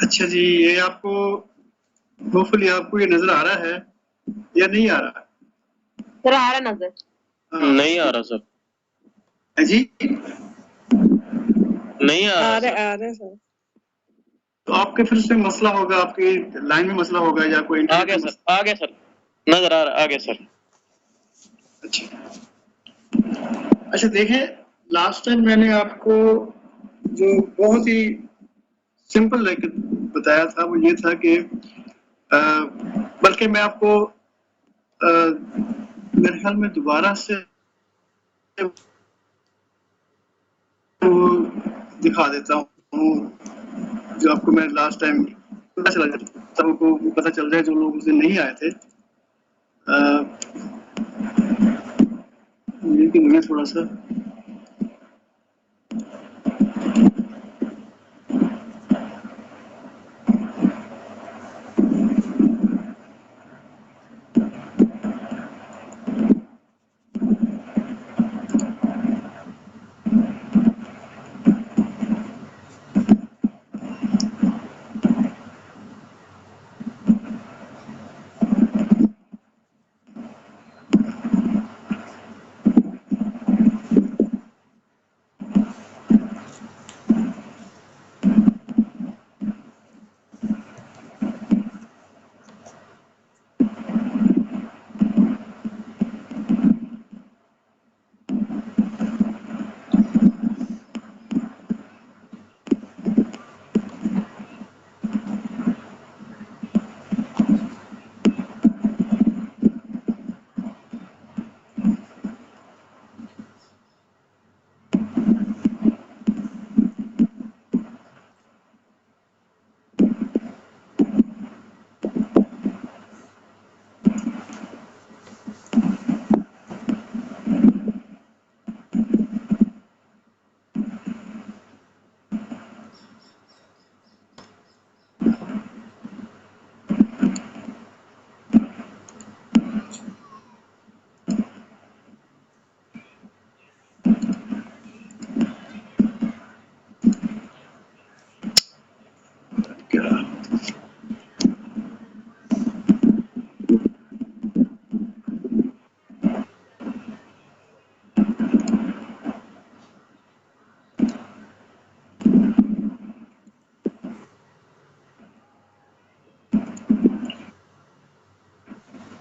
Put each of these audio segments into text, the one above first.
अच्छा जी, ये आपको होपफुली आपको ये नजर आ रहा है या नहीं आ रहा? सर आ रहा नजर? नहीं आ रहा सर, है जी। नहीं आ रहा सर। आ रहे सर। तो आपके फिर से मसला होगा, आपकी लाइन में मसला होगा या कोई आ इंटरनेट गया में सर, आ गया सर, नजर आ रहा, आ गया सर। अच्छा देखें, लास्ट टाइम मैंने आपको जो बहुत ही सिंपल बताया था वो ये था कि बल्कि मैं आपको मेरे ख्याल में दोबारा से वो दिखा देता हूँ जो आपको मैं लास्ट टाइम पता चला जाता, सबको पता चल जाए जो लोग उस दिन नहीं आए थे। लेकिन मैं थोड़ा सा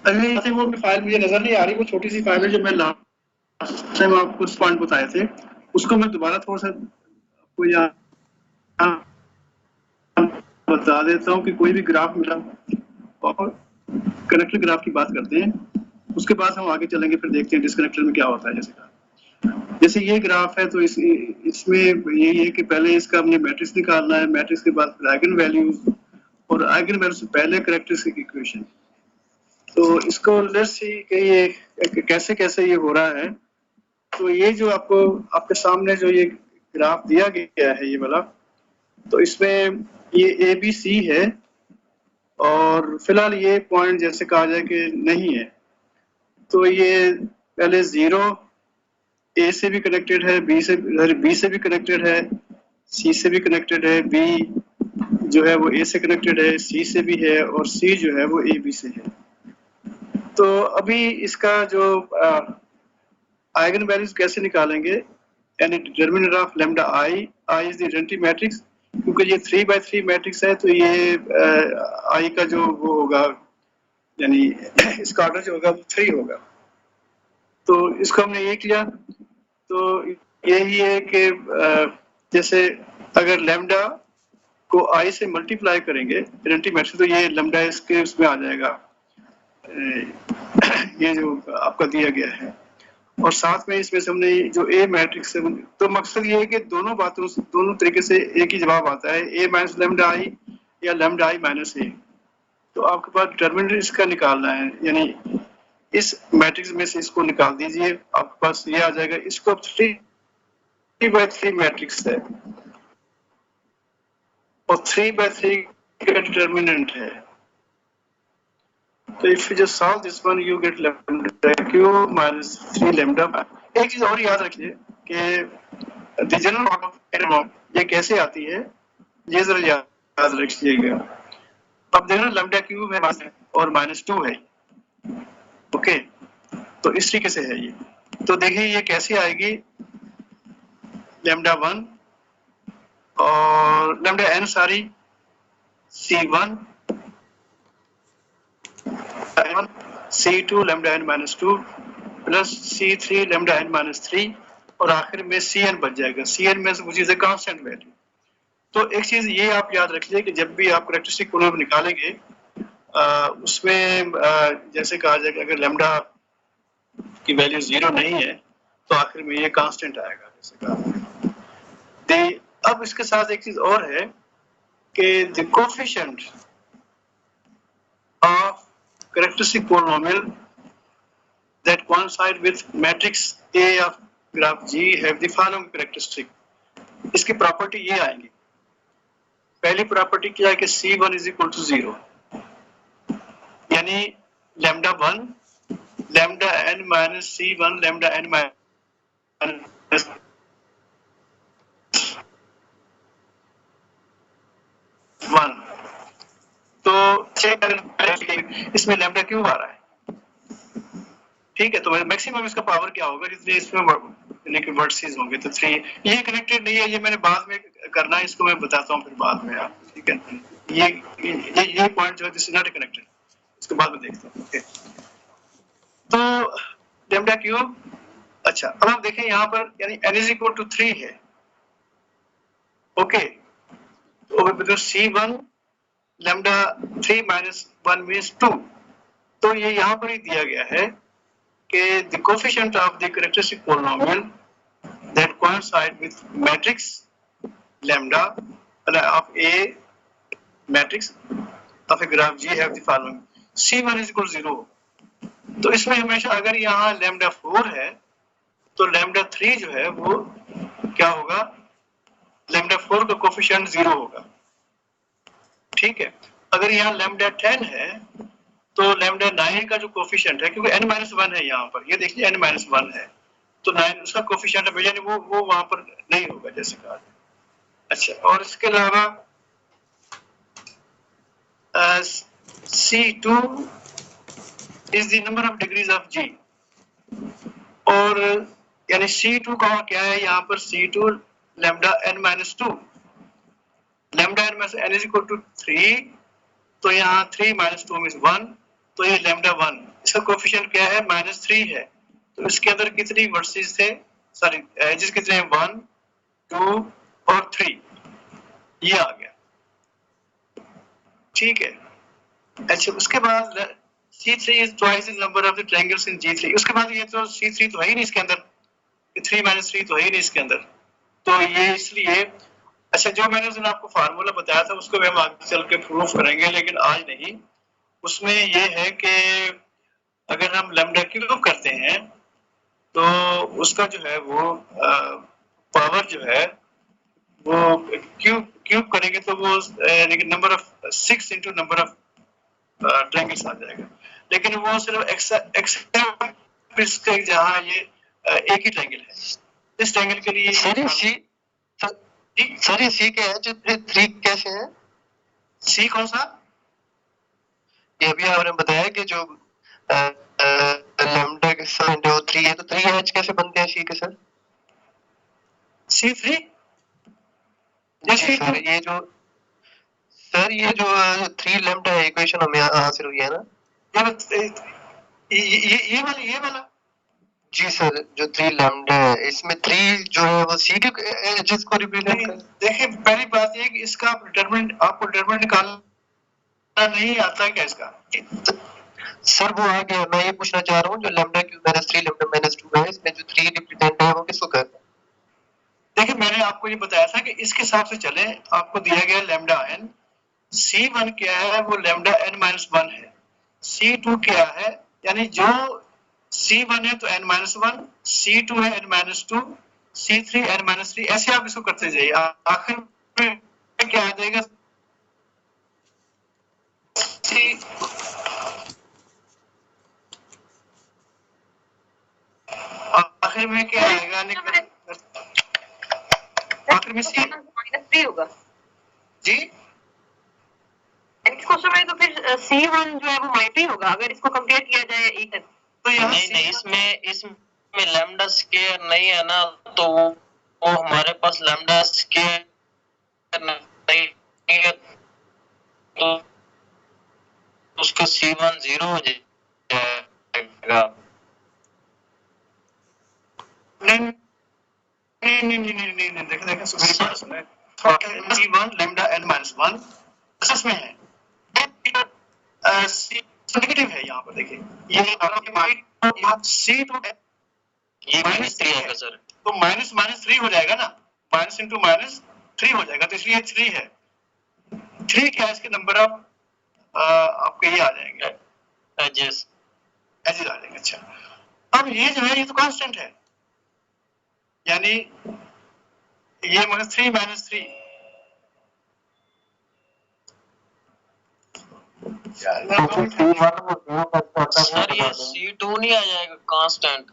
अभी वो फाइल मुझे नजर नहीं आ रही, वो छोटी सी फाइल है जो मैं लास्ट टाइम आपको उस पॉइंट बताए थे, उसको मैं दोबारा थोड़ा सा आपको यहाँ बता देता हूँ कि कोई भी ग्राफ मिला और कनेक्टर ग्राफ की बात करते हैं, उसके बाद हम आगे चलेंगे, फिर देखते हैं डिस्कनेक्टर में क्या होता है। जैसे ये ग्राफ है तो इसमें यही है कि पहले इसका हमने मैट्रिक्स निकालना है, मैट्रिक्स के बाद फिर आइगन वैल्यूज और आइगन वैल्यू से पहले कैरेक्टरिस्टिक इक्वेशन। तो इसको लेट्स सी कि ये कैसे कैसे ये हो रहा है। तो ये जो आपको आपके सामने जो ये ग्राफ दिया गया है ये वाला, तो इसमें ये ए बी सी है और फिलहाल ये पॉइंट जैसे कहा जाए कि नहीं है, तो ये पहले 0 ए से भी कनेक्टेड है, बी से भी कनेक्टेड है, सी से भी कनेक्टेड है, बी जो है वो ए से कनेक्टेड है, सी से भी है और सी जो है वो ए बी से है। तो अभी इसका जो आइगन वैल्यूज कैसे निकालेंगे, यानी determinant of lambda I, I is the identity matrix, क्योंकि ये 3x3 मैट्रिक्स है तो ये आई का जो वो होगा यानी इसका ऑर्डर जो होगा वो 3 होगा। तो इसको हमने ये किया, तो यही है कि जैसे अगर लैम्डा को आई से मल्टीप्लाई करेंगे आइडेंटिटी मैट्रिक्स, तो ये लैम्डा इसके उसमें आ जाएगा, ये जो आपका दिया गया है। और साथ में इसमें से हमने जो ए मैट्रिक्स है, तो मकसद ये है कि दोनों बातों दोनों तरीके से एक ही जवाब आता है, ए माइनस लैम्डा आई या लैम्डा आई माइनस ए। तो आपके पास डिटरमिनेंट इसका निकालना है, यानी इस मैट्रिक्स में से इसको निकाल दीजिए, आपके पास ये आ जाएगा। इसको 3x3 मैट्रिक्स है और 3x3 का डिटरमिनेंट है। तो if you just solve this one you get lambda q minus 3 lambda। एक चीज और याद रखिए कि the general order of error ये कैसे आती है, ये जरा याद याद रखिएगा। अब देखो लैम्डा क्यूब है और -2 है, ओके, तो इस तरीके से है ये। तो देखिए ये कैसे आएगी, लैम्डा 1 और लैम्डा n सारी C1 C2 lambda n -2 plus C3 lambda n -3 और आखिर में Cn बच जाएगा। Cn में which is a constant value. तो एक चीज ये आप याद रखिए कि जब भी आप कैरेक्टरिस्टिक इक्विलिब्रियम निकालेंगे उसमें जैसे कहा जाएगा अगर लैम्डा की वैल्यू 0 नहीं है तो आखिर में ये कांस्टेंट आएगा, जैसे कहा। अब इसके साथ एक चीज और है कि the coefficient of characteristic polynomial that coincide with matrix A of graph G have the following characteristic। इसकी प्रॉपर्टी ये आएंगी। पहली प्रॉपर्टी क्या है कि C1 is equal to 0, यानी lambda 1 lambda n minus C1 lambda n minus one. तो check करें इसमें लैम्डा क्यों आ रहा है, ठीक है। तो मैक्सिमम इसका पावर क्या होगा जितने इसमें वर्टिसेस होंगे, तो 3। ये कनेक्टेड नहीं है, ये मैंने बाद में करना है, इसको मैं बताता हूँ फिर बाद में आपको, ठीक है। ये पॉइंट जो है दिस इज नॉट कनेक्टेड, इसके बाद में देखते हैं, ओके। तो लैम्डा क्यूब, अच्छा अब आप देखें यहाँ पर यानी n इज इक्वल टू 3 है, ओके। तो because C1 lambda 3 minus 1 means 2, तो ये यहाँ पर ही दिया गया है कि the coefficient of the characteristic polynomial that coincide with matrix lambda of a matrix of a graph G have the following। C1 is equal to 0। तो इसमें हमेशा अगर यहाँ लैम्डा 4 है तो लैम्डा 3 जो है वो क्या होगा, लैम्डा 4 का कोफिशिएंट 0 होगा, ठीक है। अगर यहाँ लैम्डा 10 है तो लैम्डा 9 का जो कोफिशिएंट है, क्योंकि n-1 है यहाँ पर, ये देखिए n-1 है, तो 9 उसका कोफिशिएंट है, यानी वो वहां पर नहीं होगा, जैसे कहा। अच्छा, और इसके अलावा C2 is the number of degrees of G, और यानी C2 का क्या है यहाँ पर, C2 lambda n-2 lambda n is equal to 3, तो यहाँ 3 - 2 मीन्स 1, तो ये लैम्डा 1, इसका कोफिशिएंट क्या है, -3 है। तो इसके अंदर कितनी वर्सेस थे, सॉरी एजेस कितने हैं, 1 2 और 3, ये आ गया, ठीक है। अच्छा, उसके बाद C3 is twice the number of the triangles in G3। उसके बाद ये तो C3 तो है ही नहीं इसके अंदर, 3 - 3 तो है ही नहीं इसके अंदर, तो ये इसलिए। अच्छा, जो मैंने उस दिन आपको फार्मूला बताया था उसको भी हम आगे चल के प्रूफ करेंगे, लेकिन आज नहीं। उसमें ये है कि अगर हम लैम्डा क्यूब करते हैं तो उसका जो है वो पावर जो है वो क्यूब करेंगे तो वो number of 6 into number of triangles आ जाएगा, लेकिन वो सिर्फ एक्सेप्ट जहाँ ये एक ही ट्रायंगल है, इस ट्रायंगल के लिए सर ये सी क्या है, जो 3 कैसे है, सी कौन सा, ये अभी आपने बताया कि जो लैम्डा के साथ जो 3 है, तो 3 एच कैसे बनते हैं सी के सर, C3 सर ये जो 3 लैम्डा है इक्वेशन हमें हासिल हुई है ना, ये वाला जी सर, जो 3 लैम्डा है इसमें 3 जो है वो सी के एजेस को रिप्रेजेंट कर, देखिए पहली बात ये कि इसका आपको डिटरमिनेंट निकालना नहीं आता क्या इसका, सर वो आ गया, मैं ये पूछना चाह रहा हूँ जो लैम्डा क्यूब -3 लैम्डा -2 है, इसमें जो 3 रिप्रेजेंट है वो किसको कर रहा है। देखिए मैंने आपको ये बताया था कि इसके हिसाब से चले, आपको दिया गया लैम्डा n, C1 क्या है, वो लैम्डा n-1 है, C2 क्या है, यानी जो C1 है तो n-1, C2 है n-2, C3 n-3, ऐसे आप इसको करते जाइए, आखिर में क्या आ जाएगा, आखिर में क्या आएगा, आखिर में C -3 होगा जी, नेक्स्ट क्वेश्चन में तो फिर C1 जो है वो माइनस ही होगा अगर इसको कंपेयर किया जाए E से। तो यहाँ नहीं नहीं, इसमें लैम्डा स्क्वायर नहीं है ना, तो वो हमारे पास लैम्डा स्क्वायर नहीं है, तो उसका C1 0 हो जाएगा। नहीं देखें मेरी बात सुने। C1 lambda n minus 1 plus में है, नेगेटिव है यहाँ पर। देखिए ये C2 ये माइनस 3 आएगा सर। तो माइनस माइनस 3 हो जाएगा ना, माइनस इंटू माइनस 3 हो जाएगा, तो इसलिए 3 है। 3 क्या है इसके नंबर ऑफ आपके ये आ जाएंगे एजेस आ जाएंगे। अच्छा, अब ये जो है ये तो कांस्टेंट है, यानी ये -3 -3 सर, ये C2 नहीं आ जाएगा कांस्टेंट?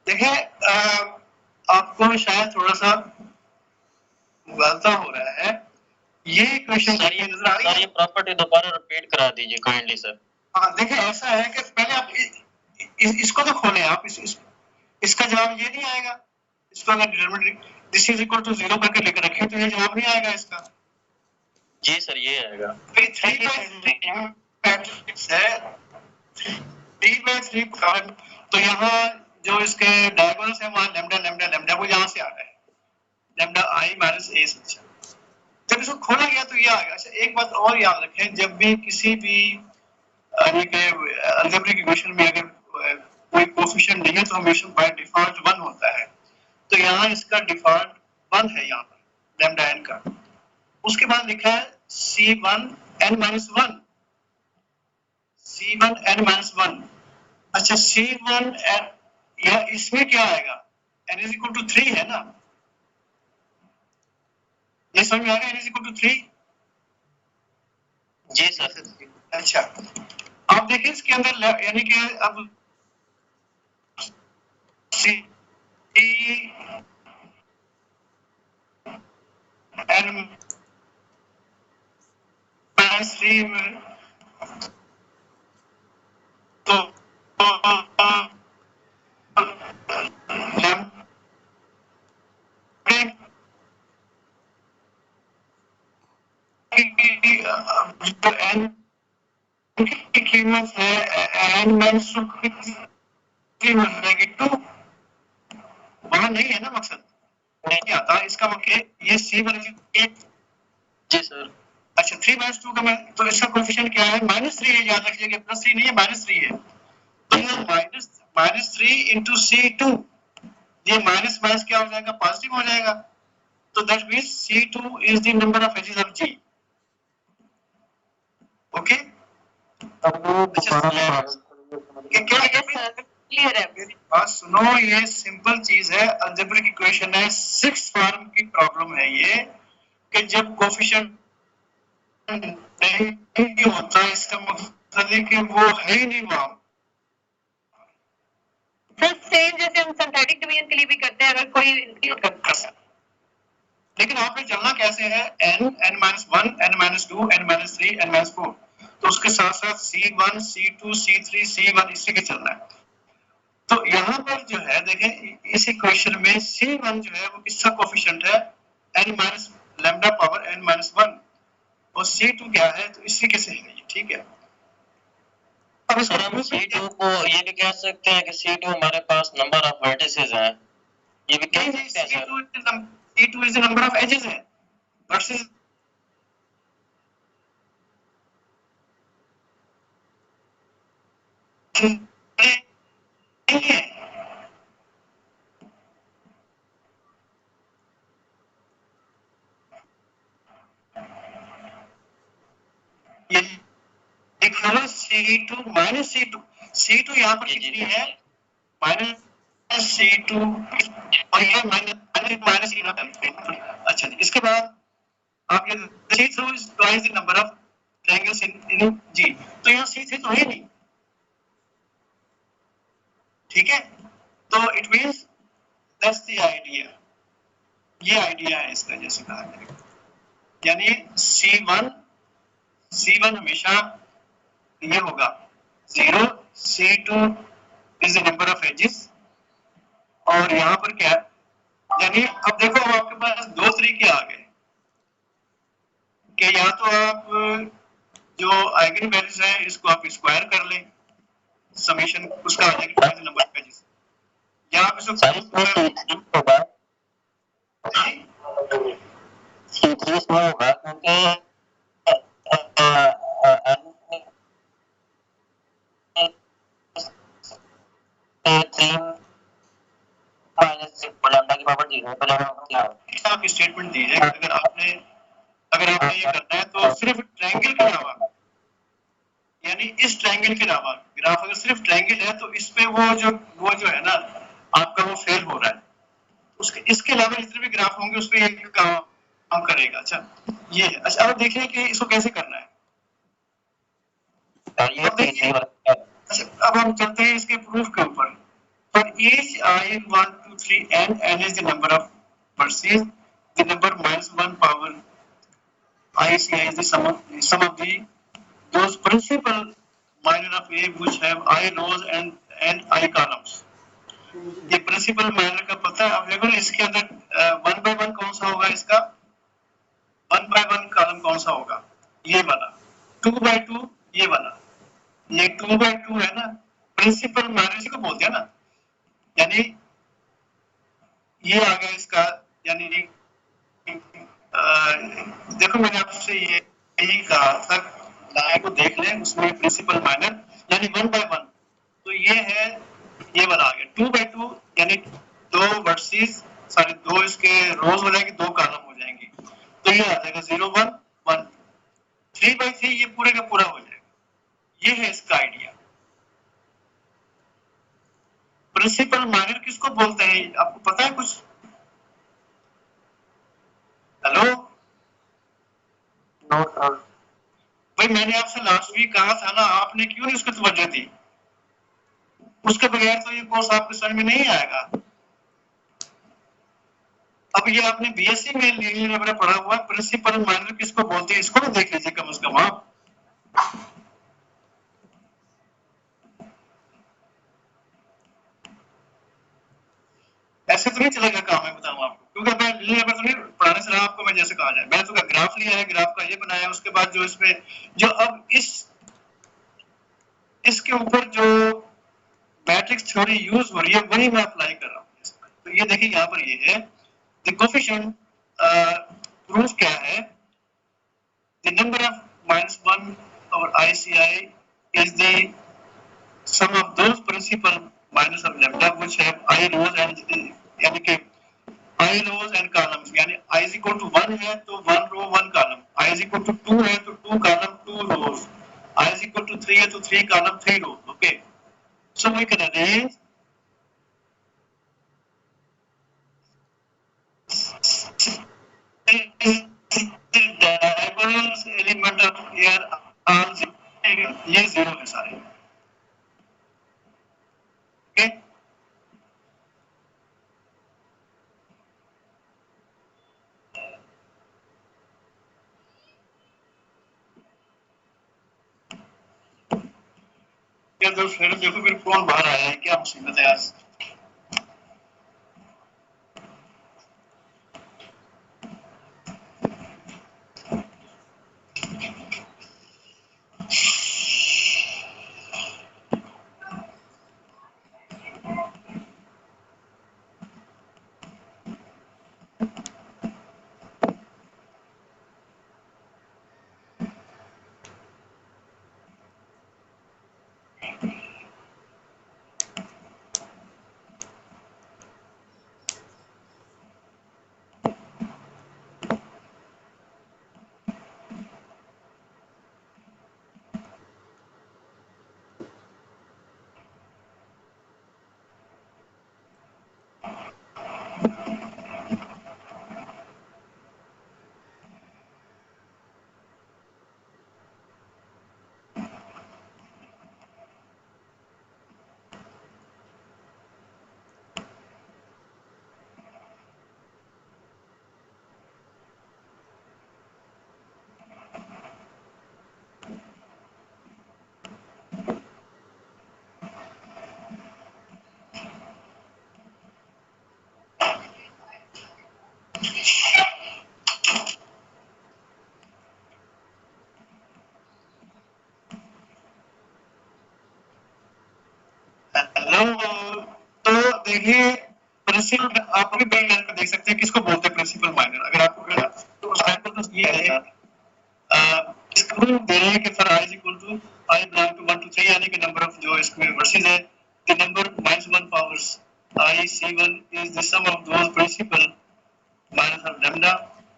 देखिए आपको शायद थोड़ा सा मुगालता हो रहा है। ये क्वेश्चन सर, ये नजर आ रही सर, है? ये प्रॉपर्टी दोबारा रिपीट करा दीजिए काइंडली सर। हाँ, देखिए ऐसा है कि पहले आप इसको तो खोलें आप, इसका जवाब ये नहीं आएगा। इसको अगर determinant this is equal to 0 करके लिख रखें तो ये जवाब नहीं आएगा इसका। जी सर, ये आएगा। 3/3 मैट्रिक्स है, 3/3 तो यहाँ जो इसके डायगोनल्स है वहाँ लैम्डा लैम्डा लैम्डा वो यहाँ से आ रहा है, लैम्डा I माइनस A से। अच्छा, जब इसको खोला गया तो ये आ गया। अच्छा, एक बात और याद रखें, जब भी किसी भी अलजेब्रिक इक्वेशन में अगर कोई कोफिशिएंट नहीं है तो हमेशा बाय डिफॉल्ट 1 होता है। तो यहाँ इसका डिफॉल्ट 1 है, यहाँ पर लैम्डा n का। उसके बाद लिखा है C1 n minus 1, C1 n minus 1। अच्छा, C1 n या इसमें क्या आएगा, n इज इक्वल टू 3 है ना, ये समझ में आ गया, n इज इक्वल टू 3। जी सर। अच्छा, आप देखिए इसके अंदर यानी कि अब n माइनस 3 में तो n की कीमत है n माइनस 2 हो जाएगी 2, वहां नहीं है ना मकसद, नहीं आता इसका मतलब ये C1 जी सर। अच्छा 3/2 का मैं तो इसका कोएफिशिएंट क्या है, -3 है, याद रखिएगा, +3 नहीं है, -3 है। तो ये -3 into C2, ये माइनस माइनस क्या हो जाएगा, पॉजिटिव हो जाएगा। तो that means C2 is the number of edges of G। Okay, क्या क्लियर है। मेरी बात सुनो, ये सिंपल चीज है, अलजेब्रिक इक्वेशन है, 6th फॉर्म की प्रॉब्लम है ये, कि जब कोएफिशिएंट नहीं होता इसका मतलब है कि वो है ही नहीं वहां। सर सेम जैसे हम सिंथेटिक डिवीजन के लिए भी करते हैं, अगर कोई इंक्लूड करता है। लेकिन वहां पे चलना कैसे है, n minus 1 n minus 2 n minus 3 n minus 4, तो उसके साथ साथ C1 C2 C3 C1 इसी के चलना है। तो यहाँ पर जो है देखें, इस इक्वेशन में C1 जो है वो किसका कोएफिशिएंट है, n minus lambda power n-1 और C2 क्या है, तो इस तरीके से है ये, ठीक है। अब इसको सर हम C2 को ये भी कह सकते हैं कि C2 हमारे पास नंबर ऑफ वर्टिसेस हैं, ये भी कह सकते हैं sir. C2 is the number of edges है, versus ये लिख लो C2 माइनस C2, C2 यहाँ पर कितनी है, माइनस C2 और ये माइनस अच्छा जी। इसके बाद आप ये C2 is twice the number of triangles in G, तो यहाँ C3 तो है नहीं, ठीक है। तो it means that's the idea, ये आइडिया है इसका, जैसे कहा जाएगा, यानी C1 हमेशा ये होगा 0, C2 is the number of edges, और यहाँ पर क्या है, यानी अब देखो अब आपके पास दो तरीके आ गए कि या तो आप जो आइगन वैल्यूज है इसको आप स्क्वायर कर लें, समेशन उसका आ जाएगा नंबर ऑफ एजेस, या आप इसको होगा C3 इसमें होगा क्योंकि लैम्डा की पावर 0 तो आप स्टेटमेंट दीजिए, अगर आपने ये करना है तो सिर्फ ट्रायंगल के अलावा, यानी इस ट्रायंगल के अलावा ग्राफ अगर सिर्फ ट्रायंगल है तो इस पे वो जो है ना आपका वो फेल हो रहा है, उसके इसके अलावा जितने भी ग्राफ होंगे उस पे एक काम करेगा। अच्छा ये है। अच्छा अब देखिए कि इसको कैसे करना है। अच्छा अब हम चलते हैं इसके प्रूफ के ऊपर। For each I 1 2 3 n is the number of verses, the number -1 power ICI is the sum of the those principal minor of A which have I rows and I columns. ये principal minor का पता है available, इसके अंदर 1 by 1 कौन सा होगा, इसका 1 by 1 कॉलम कौन सा होगा, ये वाला, 2 by 2 ये वाला, ये 2 by 2 है ना, प्रिंसिपल माइनर इसी को बोलते हैं ना, यानी ये आ गया इसका, यानी देखो मैंने आपसे यही कहा था, लाइन को देख लें, उसमें प्रिंसिपल माइनर यानी 1 by 1, तो ये है, ये वाला आ गया 2 by 2, यानी दो वर्सेस सॉरी दो इसके रोज हो जाएंगे, दो कॉलम हो जाएंगे, तो ये आ जाएगा 0 1 1, 3 by 3 ये पूरे का पूरा हो जाएगा, ये है इसका आइडिया। प्रिंसिपल माइनर किसको बोलते हैं, आपको पता है कुछ? हेलो नो सर, भाई मैंने आपसे लास्ट वीक कहा था ना, आपने क्यों नहीं उसको तवज्जो दी? उसके बगैर तो ये कोर्स आपके समझ में नहीं आएगा। अब ये आपने बीएससी में लीनियर पढ़ा हुआ, प्रिंसिपल माइनर किसको बोलते हैं, इसको ना देख लीजिए कम से कम आप। ऐसे तो नहीं चलेगा काम, मैं बताऊं आपको, क्योंकि मैं लीनियर तो नहीं पढ़ाने से रहा आपको, मैं जैसे कहा जाए, मैंने तो ग्राफ लिया है, ग्राफ का ये बनाया, उसके बाद जो इसमें जो अब इसके ऊपर जो मैट्रिक्स थ्योरी यूज हो रही है वही मैं अप्लाई कर रहा हूँ। तो ये देखिए यहाँ पर ये है द कोफिशिएंट, प्रूफ क्या है, द नंबर ऑफ -1 और ICI is the sum of those principal minus of lambda which have I rows and यानी कि I rows and columns, यानी I is equal to 1 है तो 1 row 1 column, I is equal to 2 है तो 2 column 2 rows, I is equal to 3 है तो 3 column 3 rows, okay, so we can arrange diagonal element of here all ये 0 है सारे, okay? तो फिर देखो फिर कौन बाहर आया है, क्या मुसीबत है आज। तो देखिए प्रिंसिपल आप भी बैंक कर देख सकते हैं किसको बोलते हैं प्रिंसिपल माइनर। अगर आपको कहना तो उस टाइम पर तो ये है इसको प्रूफ दे रहे हैं कि for i is equal to i belong to 1 to 3 यानी कि नंबर ऑफ जो इसमें वर्सेस है the number -1 powers i c1 is the sum of those principal minus of lambda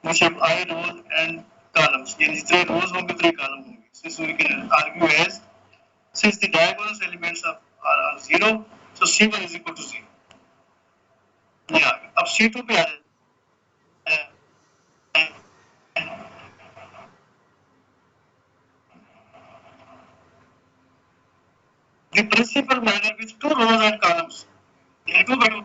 which have I rows and columns यानी जितने rows होंगे उतने column होंगे। Since we can argue as since the diagonal elements of are 0 so c1 is equal to 0। ये आ गया। अब c2 पे आ जाए the principal minor with 2 rows and columns ये 2 by 2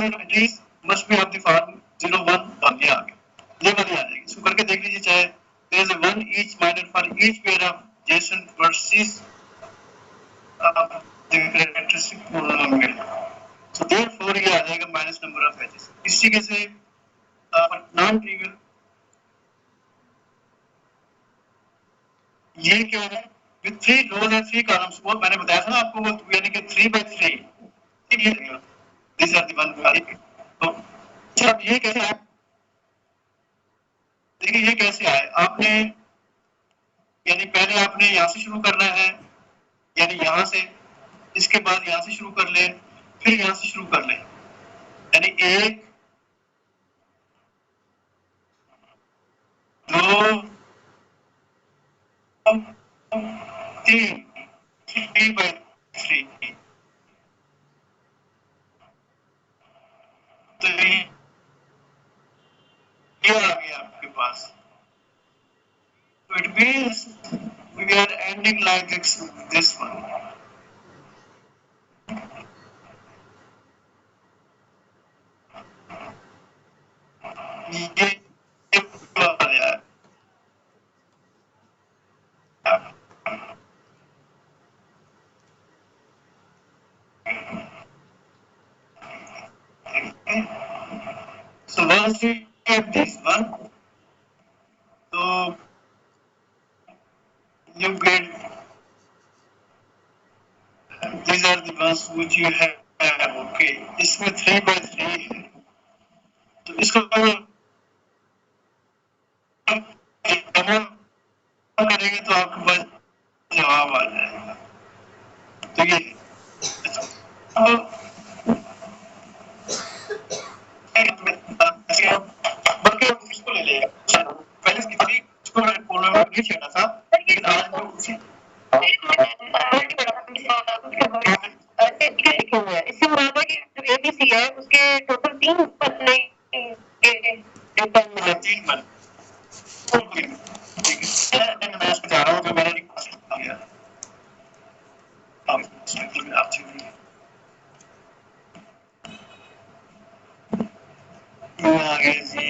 entries must be of the form 0 1 1 ये आ गया। ये वाली आ जाएगी। इसको करके देख लीजिए चाहे there is a one each minor for each pair of adjacent vertices the characteristic polynomial so therefore ये आ जाएगा minus number of edges। इसी के से नॉन ट्रिवियल ये क्या है with 3 rows and 3 columns वो मैंने बताया था ना आपको वो यानी कि 3 by 3 ये these are the one तो अच्छा अब ये कैसे आया देखिए ये कैसे आया आपने यानी पहले आपने यहाँ से शुरू करना है यानी यहाँ से इसके बाद यहाँ से शुरू कर ले फिर यहाँ से शुरू कर ले यानी 1 2 3 3 by 3 तो ये आ गया आपके पास so it means we are ending like this one ये so once we get this one so you get these are the ones which you have okay इसमें 3 by 3 है तो इसको करेंगे तो आपके पास जवाब आ जाएगा तो ये बल्कि इसको ले लेगा पहले इसको मैंने पोलर में नहीं छेड़ा था लेकिन आज मैं उसी इससे मुराद है कि जो ABC है उसके टोटल 3 पन्ने तीन बन ठीक है मैं इसको जा रहा हूँ जो मैंने रिक्वेस्ट किया आप चलिए आगे जी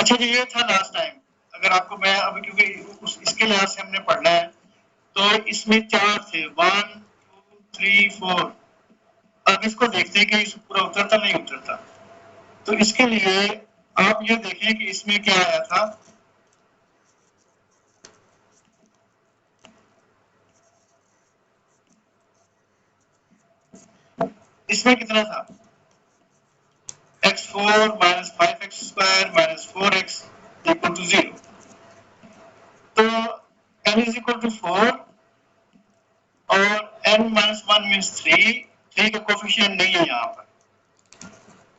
अच्छा जी ये था लास्ट टाइम अगर आपको मैं अब क्योंकि इसके लिहाज से हमने पढ़ना है तो इसमें 4 थे 1 2 3 4 अब इसको देखते हैं कि इस पूरा उतरता नहीं उतरता तो इसके लिए आप ये देखें कि इसमें क्या आया था इसमें कितना था x4 minus 5x square minus 4x equal to 0 तो n is equal to 4 और n minus 1 means 3 का कोफिशिएंट नहीं है यहाँ पर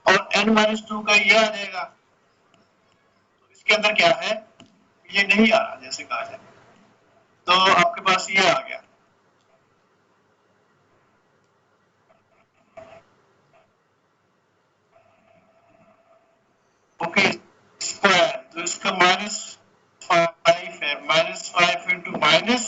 और n minus 2 का ये आ जाएगा तो इसके अंदर क्या है ये नहीं आ रहा जैसे कहा जाए तो आपके पास ये आ गया ओके स्क्वायर तो इसका -5 है -5 into -5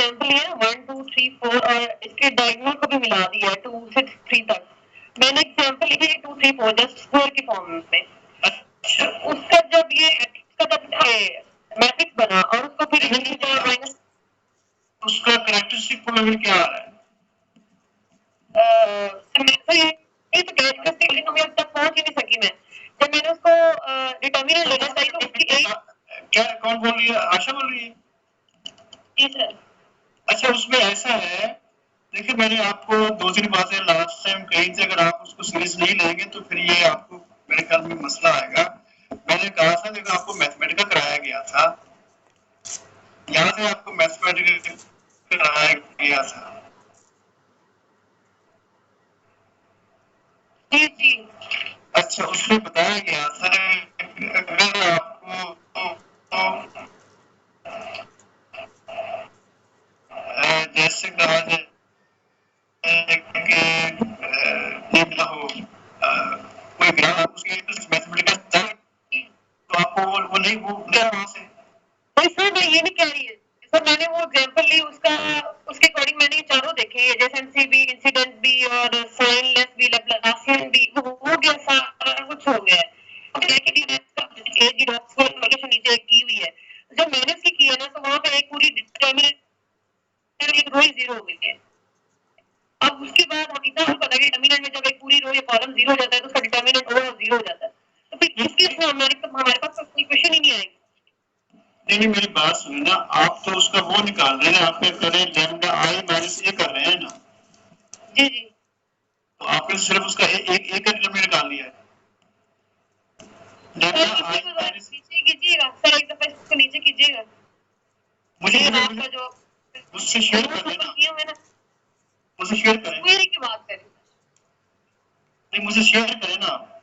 एग्जांपल लिया 1 2 3 4 और इसके डायगोनल को भी मिला दिया है 2 से 3 तक। मैंने एग्जांपल लिखी है 2 3 4 जस्ट स्क्वायर की फॉर्म में। अच्छा उसका जब ये x का जब मैट्रिक्स बना और उसको फिर माइनस उसका कैरेक्टरिस्टिक पॉलिनोमियल क्या आ रहा है? ये तो कैरेक्टरिस्टिक पॉलिनोमियल तक पहुंच ही नहीं सकी मैं। जब मैंने उसको डिटरमिनेंट लेना चाहिए तो उसकी क्या कौन बोल रही है? आशा बोल रही है? जी सर। अच्छा उसमें ऐसा है, देखिए मैंने आपको 2-3 बातें लास्ट टाइम कही थी, अगर आप उसको सीरियस नहीं लेंगे तो फिर ये आपको मेरे ख्याल में मसला आएगा। मैंने कहा था देखो आपको मैथमेटिकल कराया गया था, याद है आपको मैथमेटिकल कराया गया था? जी जी अच्छा उसमें बताया गया था कि अगर आपको जैसे कहा जाए कि ये ना हो कोई ग्राफ उसके मैथमेटिकल तो आपको वो नहीं वो क्या वहां से नहीं सर मैं ये नहीं कह रही है सर। मैंने वो एग्जांपल ली उसका उसके अकॉर्डिंग मैंने ये चारों देखे एजेंसी भी इंसिडेंट भी और साइनलेस भी लैप्लासियन भी हो गया सारा कुछ हो गया है। नीचे की हुई है जब मैंने उसकी किया ना तो वहां पे एक पूरी डिटरमिनेंट एक रो ही जीरो हो गई है। अब उसके बाद हम इतना पता है डिटरमिनेंट में जब एक पूरी रो या कॉलम जीरो हो जाता है तो उसका डिटरमिनेंट ओवरऑल जीरो हो जाता है। तो फिर इसके इसमें हमारे पास तो इक्वेशन ही नहीं आएगी। नहीं मेरी बात सुनिए ना, आप तो उसका वो निकाल रहे हैं, आप क्या कर रहे हैं लैम्डा आई माइनस ए कर रहे हैं ना? जी जी तो आपने सिर्फ उसका एक एक टर्म निकाल लिया है। लैम्डा आई माइनस नीचे कीजिएगा सर एक दफा इसको नीचे कीजिएगा। मुझे आपका जो मुझसे शेयर कर लेना, किया मैंने मुझसे शेयर करें, क्वेरी की बात करें नहीं मुझे शेयर करें ना आप।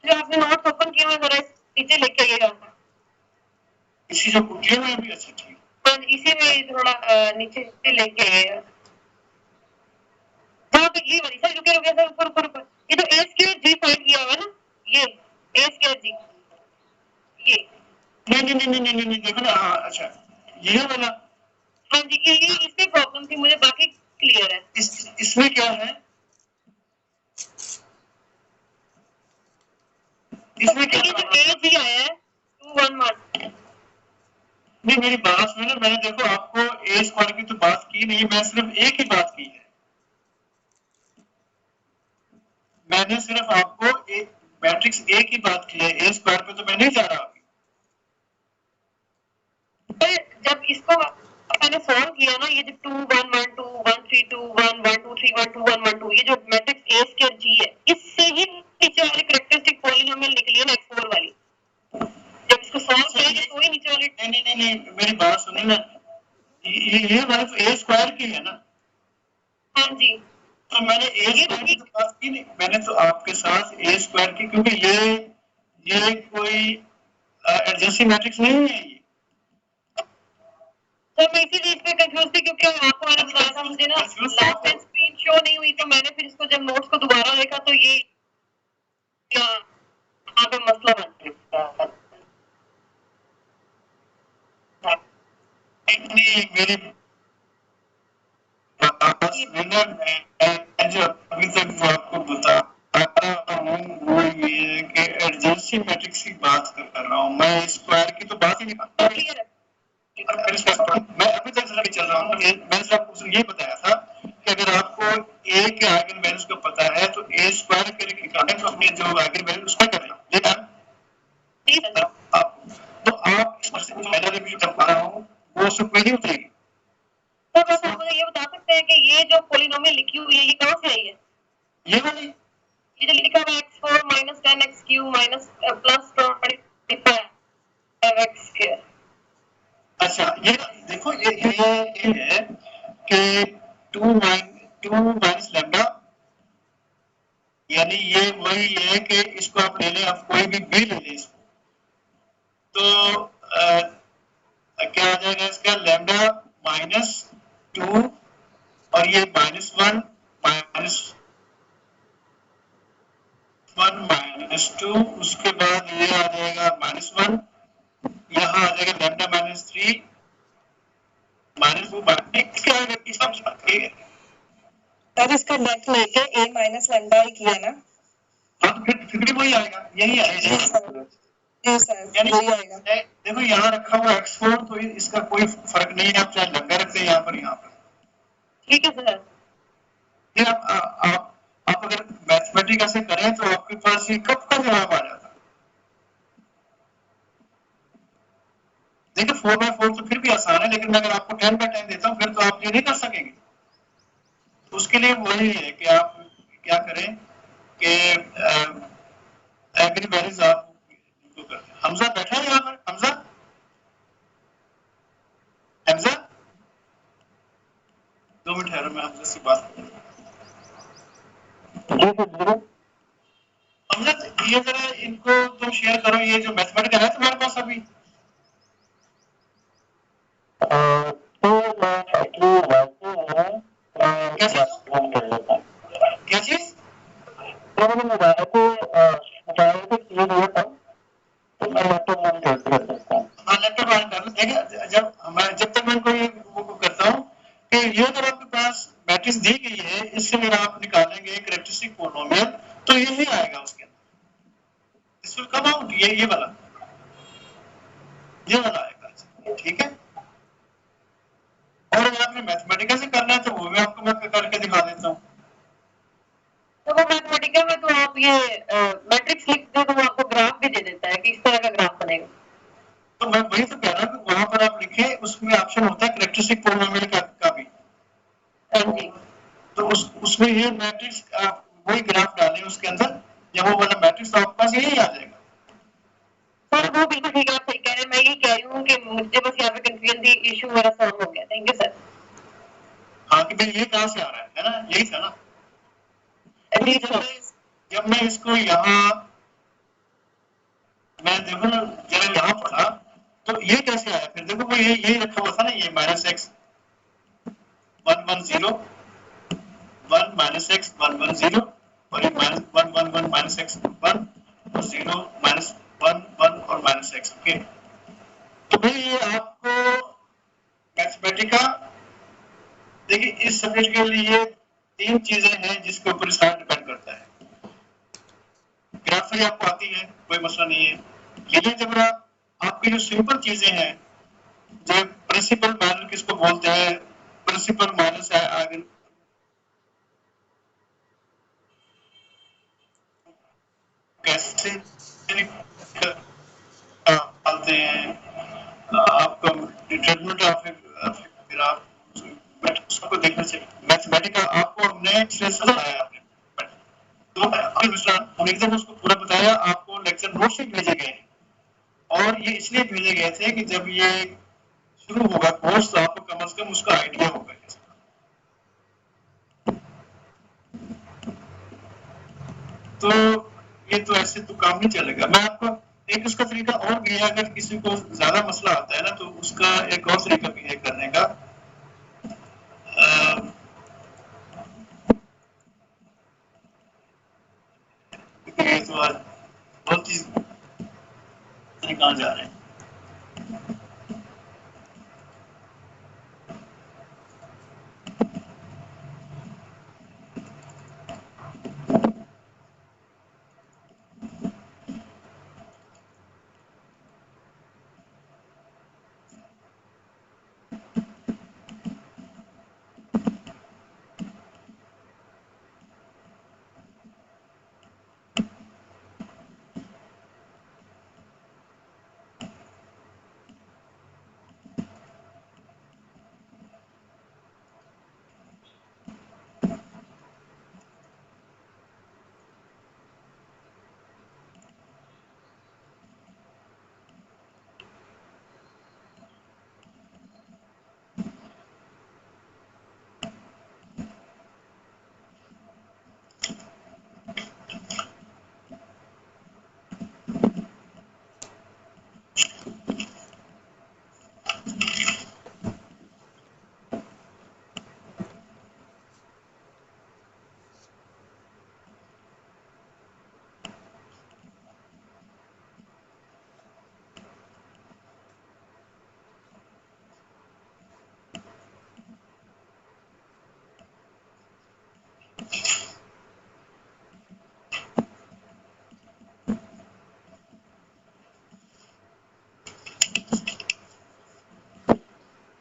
जो आपने नोट्स ओपन किया है जरा नीचे लेके आइएगा। इसी जो किया हुआ है भी अच्छा ठीक। हाँ इसी में थोड़ा नीचे लेके आइएगा। जहाँ पे ये वाली सर रुके रुके सर ऊपर ऊपर ऊपर ये तो ए स्क्वायर जी फाइंड किया हुआ है ना ये ए स्क्वायर जी ये नहीं देखो ना, हाँ अच्छा ये वाला हाँ जी ये इसमें प्रॉब्लम थी मुझे बाकी क्लियर है। इसमें क्या है, इसमें क्या ये जो ए जी आया है 2 1 1 नहीं मेरी बात सुनो ना, मैंने देखो आपको ए स्क्वायर की तो बात की नहीं, मैं सिर्फ ए की बात की है। मैंने सिर्फ आपको एक मैट्रिक्स ए की बात की है, ए स्क्वायर पे तो मैं नहीं जा रहा अभी। जब इसको मैंने सॉल्व किया ना ये जो 2 1 1 2 1 3 2 1 1 2 3 1 2 1 1 2 ये जो मैट्रिक्स ए स्क्वायर जी है इससे ही नीचे वाली कैरेक्टरिस्टिक पॉलिनोमियल निकली है ना x4 वाली। जब इसको सॉल्व करेंगे तो ही नीचे वाली नहीं मेरी बात सुनिए ना, ये वाला तो ए स्क्वायर की है ना? हाँ जी तो मैंने ए स्क्वायर की तो बात की नहीं, मैंने तो आपके साथ ए स्क्वायर की, क्योंकि ये कोई एडजेंसिव मैट्रिक्स नहीं है ये। सर मैं इसीलिए इस पे कंफ्यूज थी क्योंकि आपको मैंने बताया था मुझे ना लास्ट टाइम स्क्रीन शो नहीं हुई तो मैंने फिर इसको जब नोट्स को दोबारा देखा तो ये यहाँ पे मसला बन गया। मेरी मैं जो अभी तक जो आपको बता रहा हूँ वो ये है कि एडजेंसिव मैट्रिक्स की बात कर रहा हूँ मैं, स्क्वायर की तो बात ही नहीं कर रहा। मैं अभी तक चल रहा हूँ, मैंने आपको ये बताया था कि अगर आपको ए के आइगन वैल्यूज को पता है तो ए स्क्वायर के लिए निकालें तो अपने जो आइगन वैल्यू उसका करना, लेकिन तो आप इस पहला रिवीजन कर पा रहा हूँ वो उससे कोई नहीं उतरेगी। तो बस आप मुझे ये बता सकते हैं कि ये जो पॉलिनोमियल लिखी हुई है ये कहाँ से आई है? ये वाली ये जो लिखा हुआ है x4 minus 10x cube minus plus 25x square। अच्छा ये देखो ये है कि 2 माइनस लैम्डा, यानी ये वही है कि इसको आप ले लें, आप कोई भी ले लें इसको तो क्या आ जाएगा इसका लैम्डा माइनस 2 और ये -1 -2 उसके बाद ये आ जाएगा -1, यहाँ आ जाएगा लैम्डा -3 -2 इसके आगे इसका ठीक है। सर इसका नेट लेके a माइनस लैम्डा ही किया ना? हाँ तो फिर भी वही आएगा, यही आएगा। जी सर यानी वही आएगा। देखो यहाँ रखा हुआ x4 तो इसका कोई फर्क नहीं है, आप चाहे लंबा रख दें यहाँ पर। ठीक है सर। फिर आप अगर मैथमेटिक ऐसे करें तो आपके पास ये कब का जवाब आ जाता है। देखिए 4/4 तो फिर भी आसान है, लेकिन अगर आपको 10/10 देता हूँ फिर तो आप ये नहीं कर सकेंगे। तो उसके लिए वही है कि आप क्या करें कि एग्री वैल्यूज आप हमजा बैठा है यहाँ पर, हमजा हमजा 2 मिनट ठहरो, मैं हमजा से बात करूँ। हमजा ये जरा इनको तुम शेयर करो, ये जो मैथमेटिकल है तुम्हारे पास अभी। तो मैं एक्चुअली कैसे क्या चीज जब मैंने मोबाइल को किए हुआ था तो मैं लैपटॉप ऑन कर सकता हूँ। हाँ लैपटॉप ऑन कर लो। देखिए जब तक मैं कोई वो करता हूँ कि ये अगर आपके पास मैट्रिक्स दी गई है, इससे अगर आप निकालेंगे कैरेक्टरिस्टिक पोलिनोमियल तो यही आएगा उसके अंदर। दिस विल कम आउट, ये वाला आएगा। ठीक है, और अगर आपने मैथमेटिकल से करना है तो वो भी आपको मैं करके दिखा देता हूँ। तो वो मैथमेटिकल में तो आप ये मैट्रिक्स लिख दो तो वो आपको ग्राफ भी दे देता है कि इस तरह का ग्राफ बनेगा। तो मैं वही तो कह रहा हूँ कि वहां पर आप लिखे, उसमें ऑप्शन होता है कैरेक्टरिस्टिक पोलिनोमियल का भी। हाँ जी। तो उसमें ये मैट्रिक्स आप वही ग्राफ डालें उसके अंदर, या वो वाला मैट्रिक्स तो आपके पास यही आ जाएगा। सर वो बिल्कुल ठीक है, आप सही कह रहे हैं। मैं यही कह रही हूँ कि मुझे बस यहाँ पे कंफ्यूजन थी, इशू मेरा सॉल्व हो गया। Thank you sir. हाँ कि भाई ये कहाँ से आ रहा है ना, यही था ना। जब मैं इसको यहाँ मैं देखो ना जरा यहाँ पढ़ा तो ये कैसे आया, फिर देखो वो यही रखा हुआ था ना, ये -x 110 1 -x 110 और ये -1 -1 -x 1 और 0 -1 1 और -x। ओके, तो भाई ये आपको मैथमेटिका देखिए इस सब्जेक्ट के लिए 3 चीजें हैं जिसके ऊपर इसका डिपेंड करता है। ग्राफी आपको आती है, कोई मसला नहीं है, लेकिन जब आपकी जो सिंपल चीजें हैं, जो प्रिंसिपल माइनस किसको बोलते हैं, प्रिंसिपल माइनस है आगे कैसे निकालते हैं, आपको डिटरमिनेंट ऑफ ग्राफ उसको देखना चाहिए। मैथमेटिका आपको हमने बताया, तो हम एकदम उसको पूरा बताया, आपको लेक्चर नोट्स भी भेजे गए और ये इसलिए भेजे गए थे कि जब ये शुरू होगा कोर्स तो आपको कम से कम उसका आइडिया होगा। तो ये तो ऐसे तो काम नहीं चलेगा। मैं आपको एक उसका तरीका और भी है, अगर किसी को ज्यादा मसला आता है ना तो उसका एक और तरीका भी है करने का। ये तो आज बहुत चीज कहाँ जा रहे हैं।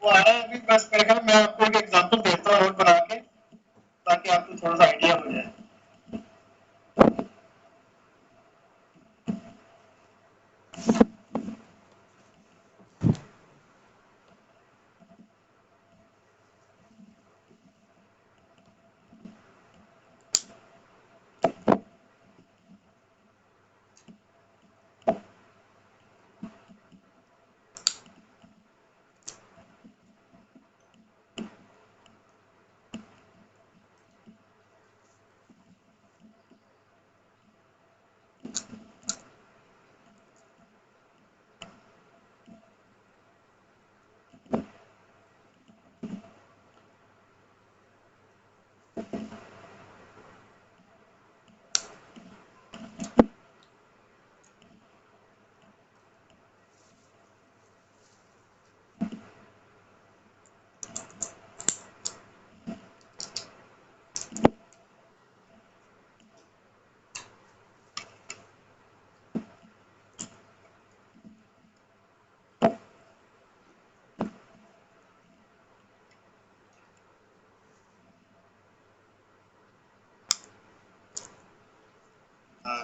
वो आ रहा है अभी, बस मेरे ख्याल में मैं आपको एक एग्जांपल देता हूँ नोट बना के, ताकि आपको थोड़ा सा आइडिया हो जाए।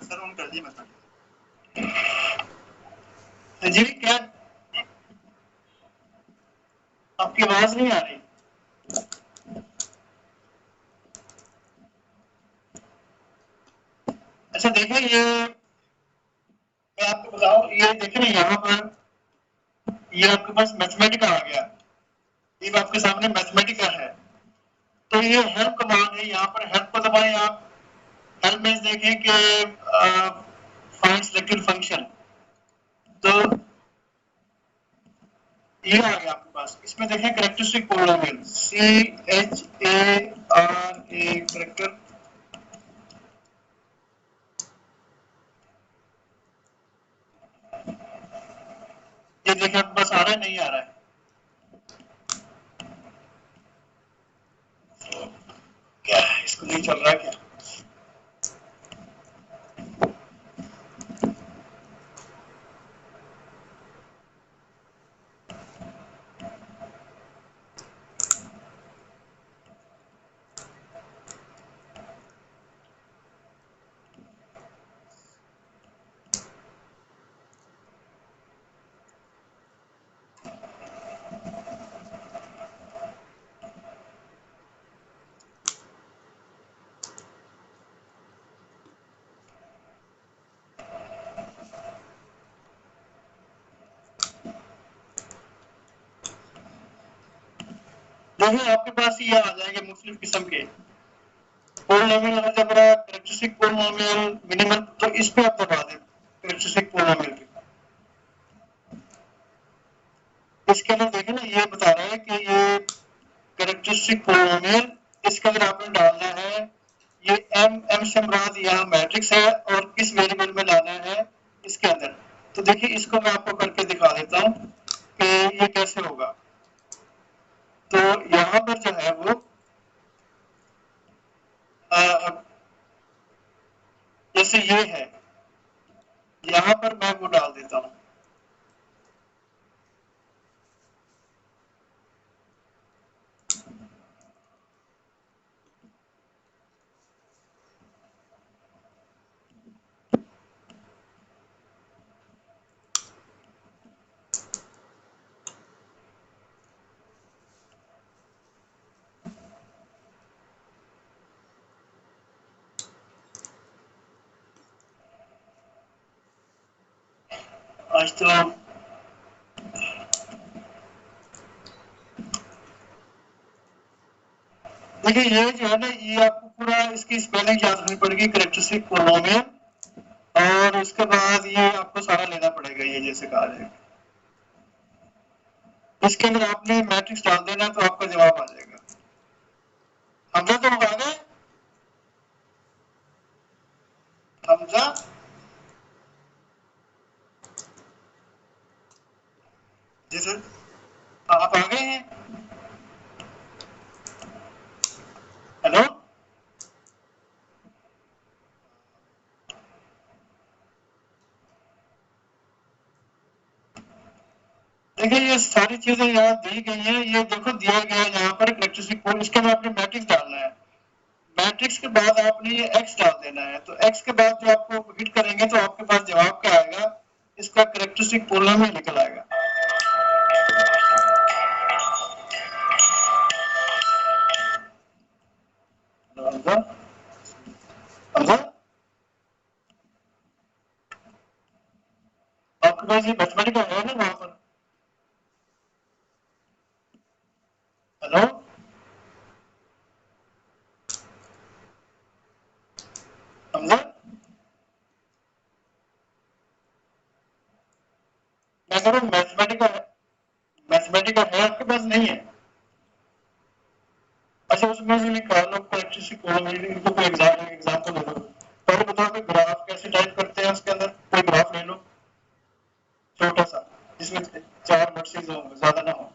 सर ऑन कर दिए मतलब जी, क्या आपकी आवाज नहीं आ रही? अच्छा देखिए, ये मैं आपको बताऊं, ये देखिए ना यहाँ पर ये आपके पास मैथमेटिका आ गया, ये आपके सामने मैथमेटिका है। तो ये हेल्प कमांड है, यहाँ पर हेल्प को दबाएं आप। हेल्प में देखें कि फाइंड सिलेक्टेड फंक्शन, तो ये आ गया आपके पास। इसमें देखें कैरेक्टरिस्टिक पोलिनोमियल, CHARA कैरेक्टर, ये देखें आपके पास आ रहा है, नहीं आ रहा है? क्या है, इसको नहीं चल रहा है क्या? देखिए आपके पास ये आ जाएंगे मुख्तलिफ किस्म के polynomial algebra, characteristic polynomial, minimal. तो इस पे आप दबा दें कैरेक्टरिस्टिक पोलिनोमियल पे। इसके अंदर देखें ना, ये बता रहा है कि ये कैरेक्टरिस्टिक पोलिनोमियल, इसके अंदर आपने डालना है ये एम से मुराद यहाँ मैट्रिक्स है और किस वेरिएबल में लाना है इसके अंदर। तो देखिए इसको मैं आपको करके दिखा देता हूँ कि ये कैसे होगा। तो यहाँ पर जो है वो जैसे ये है, यहाँ पर मैं वो डाल देता हूँ। आज तो देखिए ये जो है ना, ये आपको पूरा इसकी स्पेलिंग याद रखनी पड़ेगी, कैरेक्टरिस्टिक पोलिनोमियल, और उसके बाद ये आपको सारा लेना पड़ेगा, ये जैसे कहा जाएगा। इसके अंदर आपने मैट्रिक्स डाल देना तो आपका जवाब आ जाएगा। हमजा तो आ गए? हमजा, जी सर, आप आ गए हैं? हेलो, देखिए ये सारी चीजें यहाँ दी गई हैं, ये देखो दिया गया है यहाँ पर इलेक्ट्रिसिटी कोड, इसके बाद आपने मैट्रिक्स डालना है, मैट्रिक्स के बाद आपने ये x डाल देना है, तो x के बाद जो आपको हिट करेंगे तो आपके पास जवाब क्या आएगा, इसका कैरेक्टरिस्टिक पोलम ही निकल आएगा। हमजा हमजा आपके पास ये मैथमेटिकल है ना वहां पर, हेलो हमजा, मैं कह रहा हूँ मैथमेटिकल है आपके पास, नहीं है? अच्छा उसमें से निकालो कैरेक्टरिस्टिक पोलम, इनको कोई एग्जांपल दे दो, पहले बताओ कि ग्राफ कैसे टाइप करते हैं, उसके अंदर कोई ग्राफ ले लो छोटा सा जिसमें 4 वर्सेस हो, ज्यादा ना हो,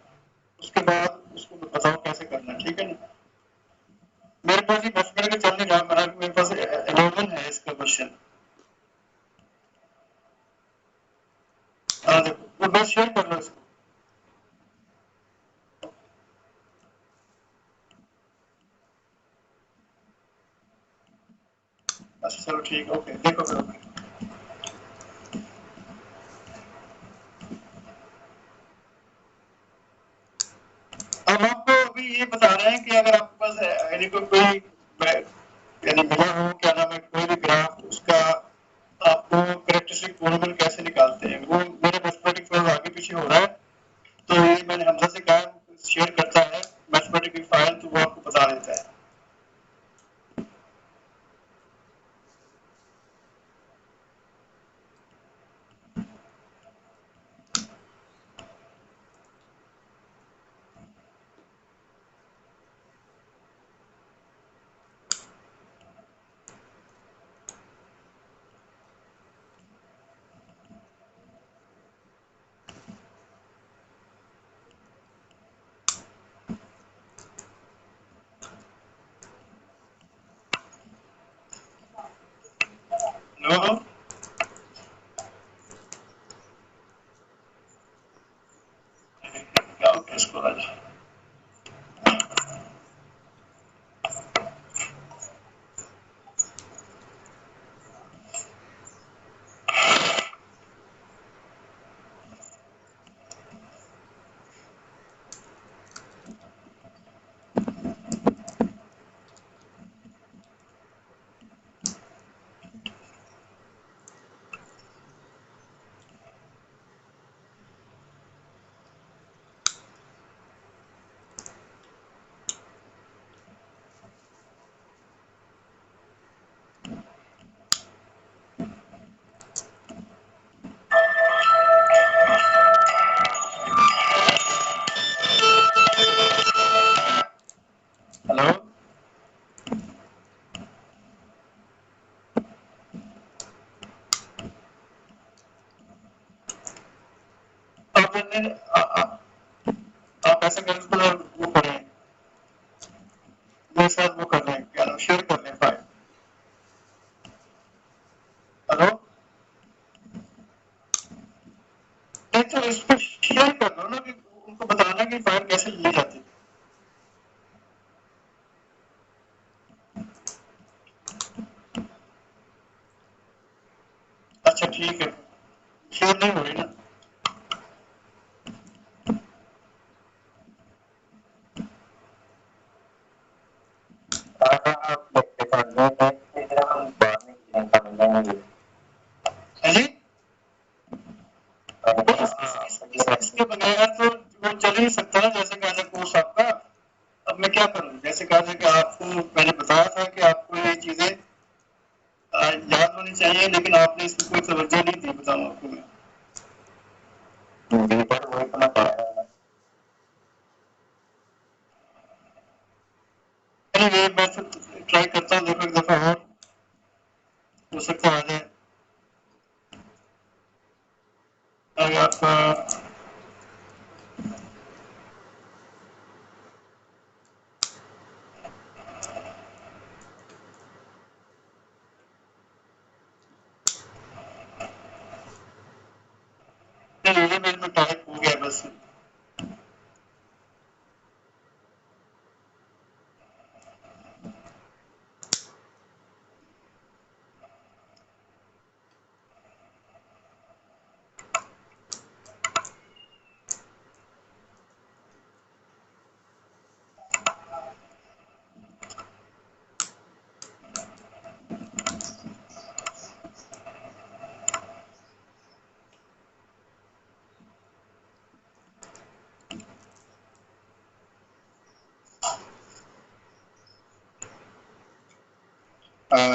उसके बाद उसको बताओ कैसे करना है, ठीक है ना? मेरे पास ये बस मेरे को चल नहीं रहा, मेरे पास 11 है इसका क्वेश्चन। हाँ देखो वो बस शेयर कर लो इसको। अच्छा चलो ठीक, ओके देखो फिर, ओके। अब आपको अभी ये बता रहे हैं कि अगर आपके पास यानी कोई यानी मिला हो, क्या नाम है, कोई भी ग्राफ, उसका आपको कैरेक्टरिस्टिक पॉलिगन कैसे निकालते हैं, वो मेरे मैथमेटिक्स में आगे पीछे हो रहा है, तो ये मैंने हमजा से कहा शेयर करता है मैथमेटिकल फाइल, तो वो आपको बता देता है। नो क्या होता है इसको आज, हेलो आप आप ऐसा करें तो वो करें, मेरे साथ वो कर लें, क्या नाम, शेयर कर लें फाइल। हेलो नहीं तो इस पर शेयर कर दो ना, कि उनको बताना कि फाइल कैसे ली जाती है। अच्छा ठीक है, शेयर नहीं हो रही ना, है जी? इसके बगैर तो वो चल ही नहीं सकता ना, जैसे कहना कोर्स आपका, अब मैं क्या करूं, जैसे कहा कि आपको मैंने बताया था कि आपको ये चीजें याद होनी चाहिए, लेकिन आपने इसमें कोई तवज्जो नहीं दी, बताऊं आपको मैं। Anyway, मैं ट्राई करता हूँ, देखो एक दफा और हो सकता आ जाए। अगर आपका ये मेरे में टाइप हो गया बस, 100%।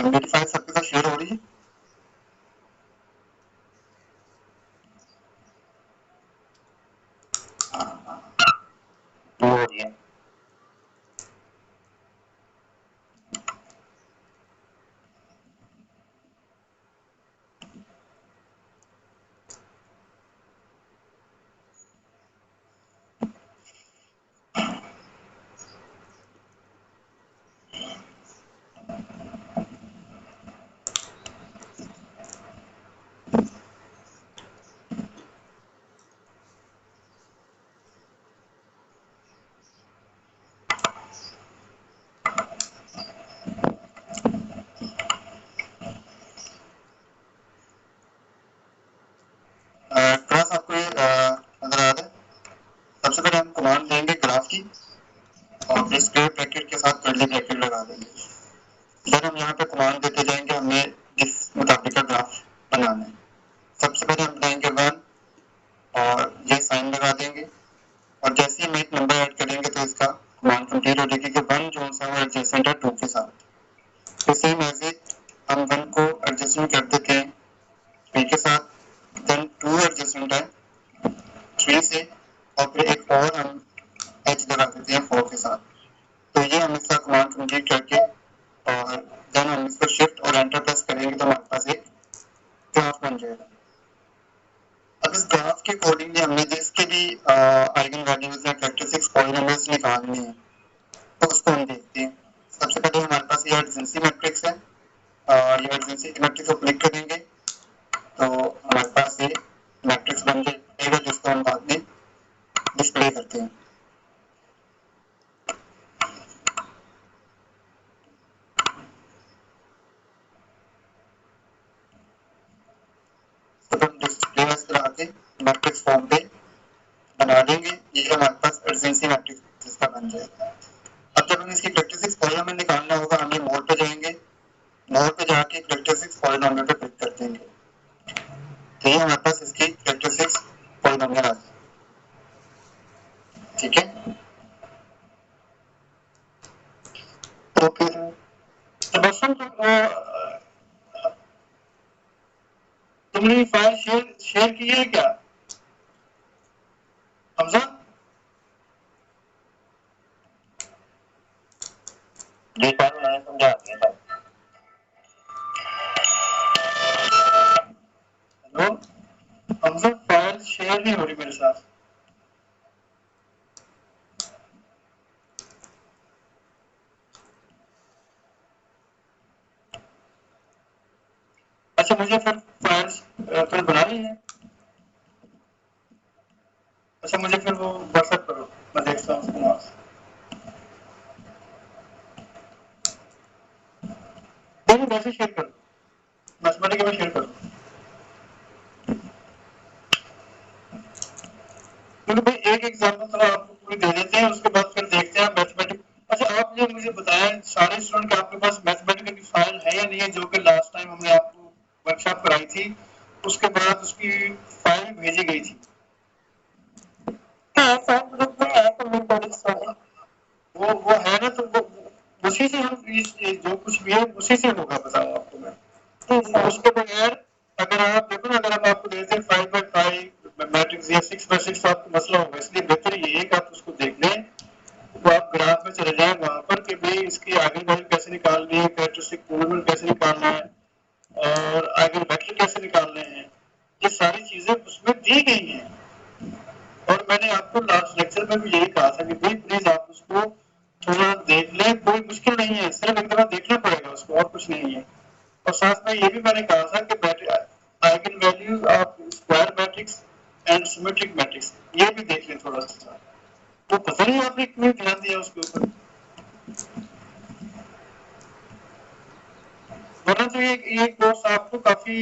मेरी फाइल सबके साथ शेयर हो रही है? हो रही है। क्लास आपको नजर आ रहा है? सबसे पहले हम कमांड देंगे ग्राफ की और फिर स्क्वायर ब्रैकेट के साथ कर्ली ब्रैकेट लगा देंगे। फिर हम यहाँ पे कमांड देते जाएंगे हमें इस मुताबिक का ग्राफ बनाना है। सबसे पहले हम बनाएंगे 1 और ये साइन लगा देंगे और जैसे ही हम एक नंबर ऐड करेंगे तो इसका कमांड कंप्लीट हो जाएगी कि 1 जो सा वो एडजेसेंट है 2 के साथ। तो सेम ऐसे हम 1 को एडजेसेंट कर देते हैं 3 के साथ, देन 2 एडजेसेंट है 3 से और फिर एक और हम एच लगा देते हैं 4 के साथ। तो ये हम इसका कमांड कंप्लीट करके और देन हम इसको शिफ्ट और एंटर प्रेस करेंगे तो हमारे पास एक ग्राफ बन जाएगा। अब इस ग्राफ के अकॉर्डिंगली हमने जिसके भी आइगन वैल्यूज या कैरेक्टरिस्टिक्स पॉलिनोमियल्स निकालने हैं तो उसको हम देखते हैं। सबसे पहले हमारे पास ये एडजेंसी मैट्रिक्स है और ये एडजेंसी मैट्रिक्स को क्लिक करेंगे तो हमारे पास ये मैट्रिक्स बन जाएगा जिसको हम बाद में डिस्प्ले करते हैं। तो हम डिस्प्ले में इसको आके मैट्रिक्स फॉर्म पे बना देंगे। ये हमारे पास एडजेंसी मैट्रिक्स जिसका बन जाएगा। अब जब हमें इसकी कैरेक्टरिस्टिक्स पॉलिनोमियल निकालना होगा हम ये मोड पे जाएंगे, मोड पे जाके कैरेक्टरिस्टिक्स पॉलिनोमियल पे क्लिक कर देंगे तो ये हमारे पास इसकी कैरेक्टरिस्टिक्स पॉलिनोमियल आ जाएगी। ठीक है, तो फिर तबस्सुम तुमने फाइल शेयर की है क्या हमजा? जी सर मैंने समझा दिया sir. Hello Hamza, file share नहीं हो रही मेरे साथ। अच्छा मुझे फिर फाइल्स फिर बनानी है। अच्छा मुझे फिर वो व्हाट्सएप करो, मैं देखता हूँ उसको वहाँ से। नहीं वैसे शेयर कर दो, मैथमेटिक्स में शेयर कर दो क्योंकि भाई एक एग्जाम्पल तो आपको पूरी दे देते हैं उसके बाद फिर देखते हैं मैथमेटिक्स। अच्छा आप जो मुझे बताएं सारे स्टूडेंट के आपके पास मैथमेटिक्स की फाइल है या नहीं है जो कि लास्ट टाइम हमने आपको वर्कशॉप कराई थी उसके बाद उसकी फाइल भेजी गई थी। हाँ सर ग्रुप में है मैथमेटिक्स वाले। वो है ना, तो वो उसी से हम जो कुछ भी है उसी से होगा बताऊँ आपको मैं। तो उसके बगैर अगर आप देखो ना, अगर हम आपको देते हैं 5x5 मैट्रिक्स या 6x6 आपको मसला होगा, इसलिए बेहतर ये है कि आप उसको देख लें। तो आप ग्राफ में चले जाएं वहां पर कि भाई इसकी आइगन वैल्यू कैसे निकालनी है, कैरेक्टरिस्टिक पॉलिनोमियल कैसे निकालना है और आइगन वेक्टर कैसे निकालने हैं, ये सारी चीजें उसमें दी गई हैं। और मैंने आपको लास्ट लेक्चर में भी यही कहा था कि भाई प्लीज आप उसको थोड़ा देख लें, कोई मुश्किल नहीं है, सिर्फ एक दफा देखना पड़ेगा उसको और कुछ नहीं है। और साथ में ये भी मैंने कहा था कि eigen values of square matrix and symmetric matrix, ये भी देख लें थोड़ा सा। तो पता नहीं आपने क्यों ध्यान दिया उसके ऊपर, वरना तो ये कोर्स आपको काफी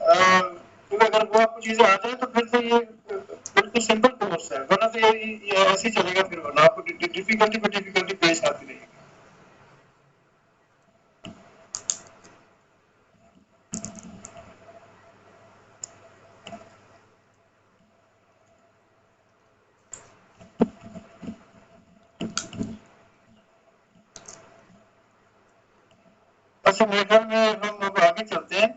क्योंकि अगर वो आपको चीजें आ जाए तो फिर तो ये बिल्कुल सिंपल कोर्स है, वरना तो ये ऐसे ही चलेगा, फिर वरना आपको डिफिकल्टी पे डिफिकल्टी पेश आती रहेगी। अच्छा मेरे ख्याल में हम लोग आगे चलते हैं।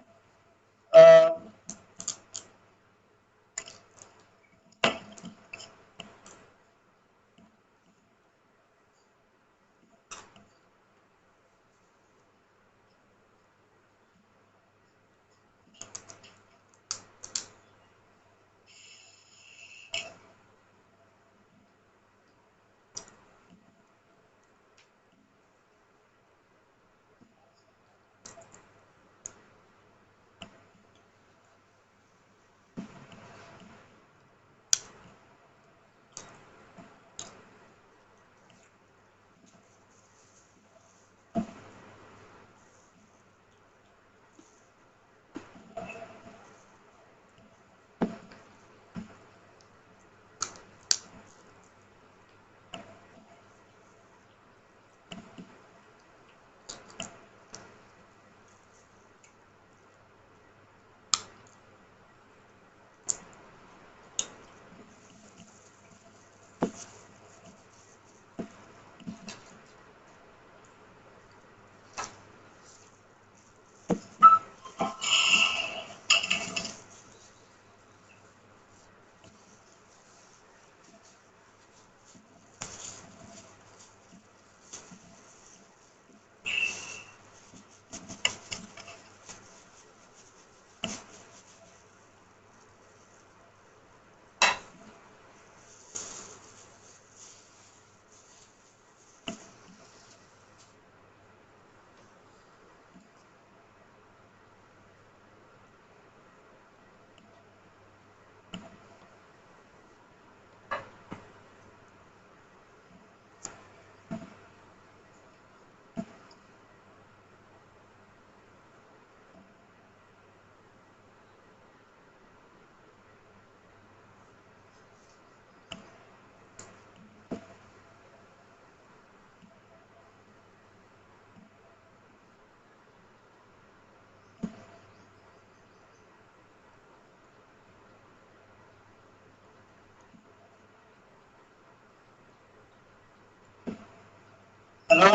हेलो,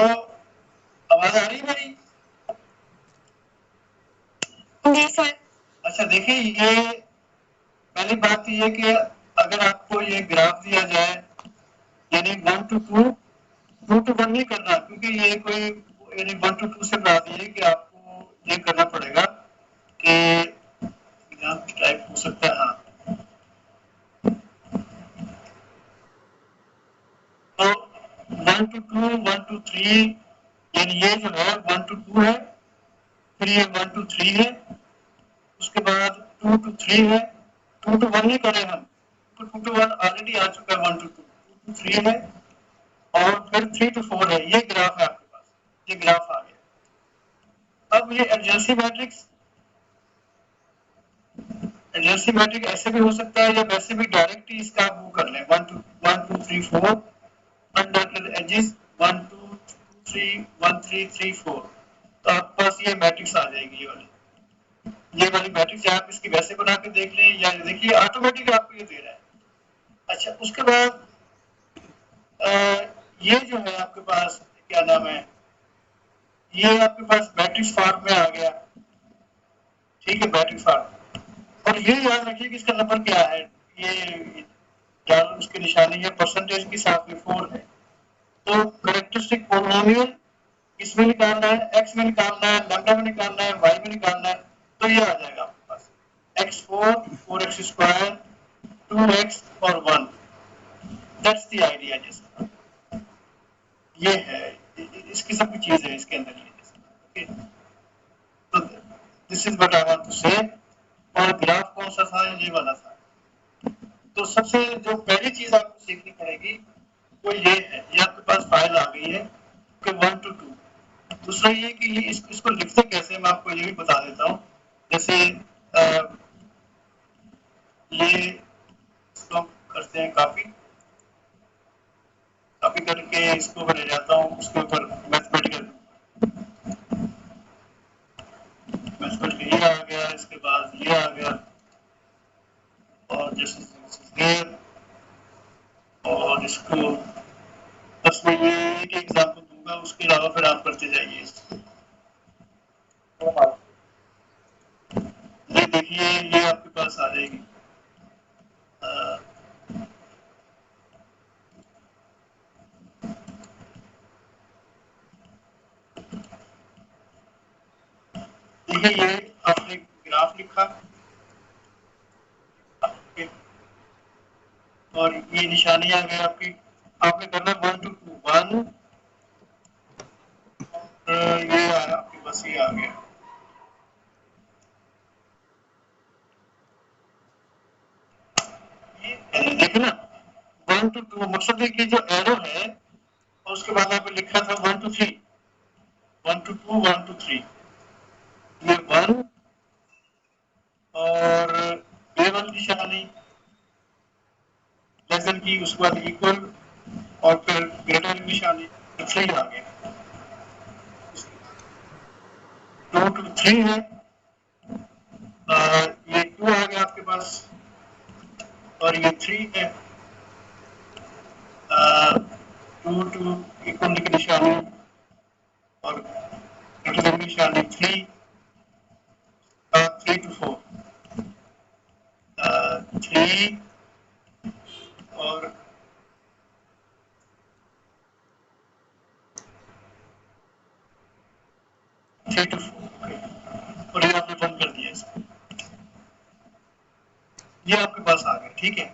आवाज आ रही है मेरी? जी सर। अच्छा देखिए, ये पहली बात तो ये कि अगर आपको ये ग्राफ दिया जाए, यानी 1 to 2, 2 to 1 नहीं करना, क्योंकि ये कोई यानी 1 to 2 से बता दीजिए कि आपको ये करना पड़ेगा कि ग्राफ टाइप हो सकता है। हाँ, तो 1 to 2, 1 to 3, यानी ये जो है 1 to 2 है, फिर ये 1 to 3 है, उसके बाद 2 to 3 है, 2 to 1 नहीं करें हम, तो 2 to 1 ऑलरेडी आ चुका है, 1 to 2, 2 to 3 है, और फिर 3 to 4 है। ये ग्राफ है आपके पास, ये ग्राफ आ गया। अब ये एडजेंसी मैट्रिक्स, एडजेंसी मैट्रिक्स ऐसे भी हो सकता है या वैसे भी डायरेक्ट ही इसका वो कर लें, 1 2 3 4 अनडॉटेड एजेस, 1 2 3 1 3 3 4, तो आपके पास ये मैट्रिक्स आ जाएगी, ये वाली मैट्रिक्स। आप इसकी वैसे बना के देख लें, या देखिए ऑटोमेटिक आपको ये दे रहा है। अच्छा, उसके बाद ये जो है आपके पास क्या नाम है, ये आपके पास मैट्रिक्स फॉर्म में आ गया, ठीक है, मैट्रिक्स फॉर्म। और ये याद रखिए कि इसका नंबर क्या है, ये डाल उसके निशानी है परसेंटेज के साथ में 4 है। तो कैरेक्टरिस्टिक पोलिनोमियल इसमें निकालना है, एक्स में निकालना है, लैम्डा में निकालना है, वाई में निकालना है, तो ये आ जाएगा आपके पास x4 4x स्क्वायर 2x और 1। That's the idea. जैसा ये है, इस किस्म की चीज है इसके अंदर ये। तो this is what I want to say. और ग्राफ कौन सा था? ये वाला था। तो सबसे जो पहली चीज आपको सीखनी पड़ेगी वो ये है, ये आपके पास फाइल आ गई है कि 1 to 2। दूसरा ये कि ये इसको लिखते कैसे, मैं आपको ये भी बता देता हूँ। जैसे ये इसको हम करते हैं कॉपी करके इसको मैं ले जाता हूँ उसके ऊपर मैथमेटिकल ये आ गया, इसके बाद ये आ गया, और जैसे और इसको बस मैं ये एक एग्जाम्पल दूंगा, उसके अलावा फिर आप करते जाइए। ये देखिए ये आपके पास आ जाएगी। देखिए ये आपने ग्राफ लिखा और ये निशानी आ गई आपकी, आपने करना 1 to 2 1, ये आपके पास ये आ गया। ये देखो ना 1 to 2, मकसद है कि जो एरो है और उसके बाद आपने लिखा था 1 to 3, 1 to 2 1 to 3, ये 1 और ये वाली निशानी लेस देन की, उसके बाद इक्वल और फिर ग्रेटर की निशानी, 3 आ गया। 2 to 3 है, ये 2 आ गया आपके पास और ये 3 है, 2 to इक्वल की निशानी और ग्रेटर की निशानी 3, 3 to 4, 3 और 3 to 4, और ये आपने बंद कर दिया इसको, ये आपके पास आ गया। ठीक है,